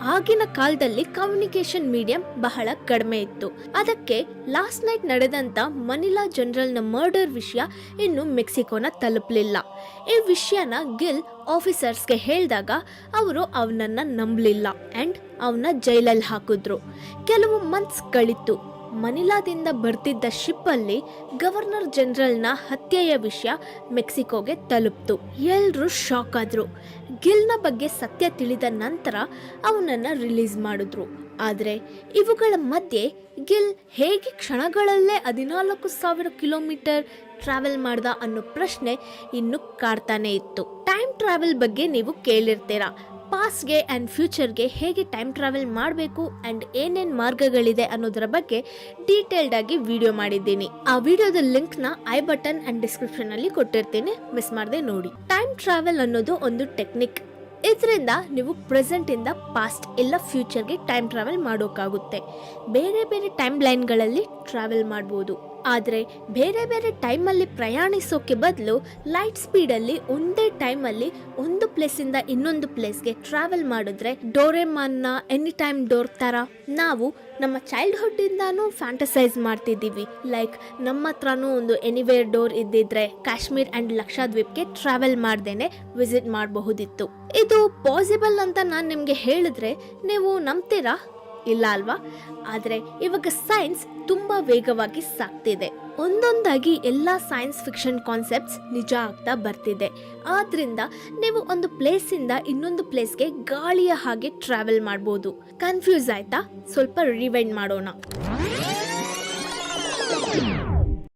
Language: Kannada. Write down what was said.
ಆಗಿನ ಕಾಲದಲ್ಲಿ ಕಮ್ಯುನಿಕೇಶನ್ ಮೀಡಿಯಂ ಬಹಳ ಕಡಿಮೆ ಇತ್ತು. ಅದಕ್ಕೆ ಲಾಸ್ಟ್ ನೈಟ್ ನಡೆದಂತ ಮನಿಲಾ ಜನರಲ್ ನ ಮರ್ಡರ್ ವಿಷಯ ಇನ್ನು ಮೆಕ್ಸಿಕೋನ ತಲುಪಲಿಲ್ಲ. ಈ ವಿಷಯನ ಗಿಲ್ ಆಫೀಸರ್ಸ್ಗೆ ಹೇಳಿದಾಗ ಅವರು ಅವನನ್ನ ನಂಬಲಿಲ್ಲ ಅಂಡ್ ಅವನ ಜೈಲಲ್ಲಿ ಹಾಕಿದ್ರು. ಕೆಲವು ಮಂತ್ಸ್ ಕಳಿತು. ಮನಿಲಾದಿಂದ ಬರ್ತಿದ್ದ ಶಿಪ್ ಅಲ್ಲಿ ಗವರ್ನರ್ ಜನರಲ್ನ ಹತ್ಯೆಯ ವಿಷಯ ಮೆಕ್ಸಿಕೋಗೆ ತಲುಪ್ತು. ಎಲ್ರೂ ಶಾಕ್ ಆದ್ರು. ಗಿಲ್ನ ಬಗ್ಗೆ ಸತ್ಯ ತಿಳಿದ ನಂತರ ಅವನನ್ನ ರಿಲೀಸ್ ಮಾಡಿದ್ರು. ಆದ್ರೆ ಇವುಗಳ ಮಧ್ಯೆ ಗಿಲ್ ಹೇಗೆ ಕ್ಷಣಗಳಲ್ಲೇ 14,000 ಕಿಲೋಮೀಟರ್ ಟ್ರಾವೆಲ್ ಮಾಡ್ದ ಅನ್ನೋ ಪ್ರಶ್ನೆ ಇನ್ನು ಕಾಡ್ತಾನೆ ಇತ್ತು. ಟೈಮ್ ಟ್ರಾವೆಲ್ ಬಗ್ಗೆ ನೀವು ಕೇಳಿರ್ತೀರಾ. ಪಾಸ್ಟ್ಗೆ ಆ್ಯಂಡ್ ಫ್ಯೂಚರ್ಗೆ ಹೇಗೆ ಟೈಮ್ ಟ್ರಾವೆಲ್ ಮಾಡಬೇಕು ಆ್ಯಂಡ್ ಏನೇನು ಮಾರ್ಗಗಳಿದೆ ಅನ್ನೋದರ ಬಗ್ಗೆ ಡೀಟೇಲ್ಡ್ ಆಗಿ ವಿಡಿಯೋ ಮಾಡಿದ್ದೀನಿ. ಆ ವಿಡಿಯೋದ ಲಿಂಕ್ನ ಐ ಬಟನ್ ಆ್ಯಂಡ್ ಡಿಸ್ಕ್ರಿಪ್ಷನಲ್ಲಿ ಕೊಟ್ಟಿರ್ತೀನಿ, ಮಿಸ್ ಮಾಡದೆ ನೋಡಿ. ಟೈಮ್ ಟ್ರಾವೆಲ್ ಅನ್ನೋದು ಒಂದು ಟೆಕ್ನಿಕ್. ಇದರಿಂದ ನೀವು ಪ್ರೆಸೆಂಟಿಂದ ಪಾಸ್ಟ್ ಇಲ್ಲ ಫ್ಯೂಚರ್ಗೆ ಟೈಮ್ ಟ್ರಾವೆಲ್ ಮಾಡೋಕ್ಕಾಗುತ್ತೆ. ಬೇರೆ ಬೇರೆ ಟೈಮ್ ಲೈನ್ಗಳಲ್ಲಿ ಟ್ರಾವೆಲ್ ಮಾಡ್ಬೋದು. ಆದರೆ ಬೇರೆ ಬೇರೆ ಟೈಮಲ್ಲಿ ಪ್ರಯಾಣಿಸೋಕೆ ಬದಲು ಲೈಟ್ ಸ್ಪೀಡಲ್ಲಿ ಒಂದೇ ಟೈಮಲ್ಲಿ ಒಂದು ಪ್ಲೇಸಿಂದ ಇನ್ನೊಂದು ಪ್ಲೇಸ್ಗೆ ಟ್ರಾವೆಲ್ ಮಾಡಿದ್ರೆ ಡೋರೆಮಾನ್ನ ಎನಿ ಟೈಮ್ ಡೋರ್ ಥರ ನಾವು ನಮ್ಮ ಚೈಲ್ಡ್ಹುಡ್ಡಿಂದಾನು ಫ್ಯಾಂಟಸೈಸ್ ಮಾಡ್ತಿದ್ದೀವಿ. ಲೈಕ್ ನಮ್ಮ ಹತ್ರನೂ ಒಂದು ಎನಿವೇರ್ ಡೋರ್ ಇದ್ದಿದ್ರೆ ಕಾಶ್ಮೀರ್ ಆ್ಯಂಡ್ ಲಕ್ಷದ್ವೀಪ್ಗೆ ಟ್ರಾವೆಲ್ ಮಾಡ್ದೇನೆ ವಿಸಿಟ್ ಮಾಡಬಹುದಿತ್ತು. ಇದು ಪಾಸಿಬಲ್ ಅಂತ ನಾನು ನಿಮಗೆ ಹೇಳಿದ್ರೆ ನೀವು ನಂಬ್ತೀರಾ? ಇಲ್ಲ ಅಲ್ವಾ? ಆದರೆ ಇವಾಗ ಸೈನ್ಸ್ ತುಂಬಾ ವೇಗವಾಗಿ ಸಾಗ್ತಿದೆ. ಒಂದೊಂದಾಗಿ ಎಲ್ಲ ಸೈನ್ಸ್ ಫಿಕ್ಷನ್ ಕಾನ್ಸೆಪ್ಟ್ಸ್ ನಿಜ ಆಗ್ತಾ ಬರ್ತಿದೆ. ಆದ್ರಿಂದ ನೀವು ಒಂದು ಪ್ಲೇಸಿಂದ ಇನ್ನೊಂದು ಪ್ಲೇಸ್ಗೆ ಗಾಳಿಯ ಹಾಗೆ ಟ್ರಾವೆಲ್ ಮಾಡ್ಬೋದು. ಕನ್ಫ್ಯೂಸ್ ಆಯ್ತಾ? ಸ್ವಲ್ಪ ರಿವೈಂಡ್ ಮಾಡೋಣ.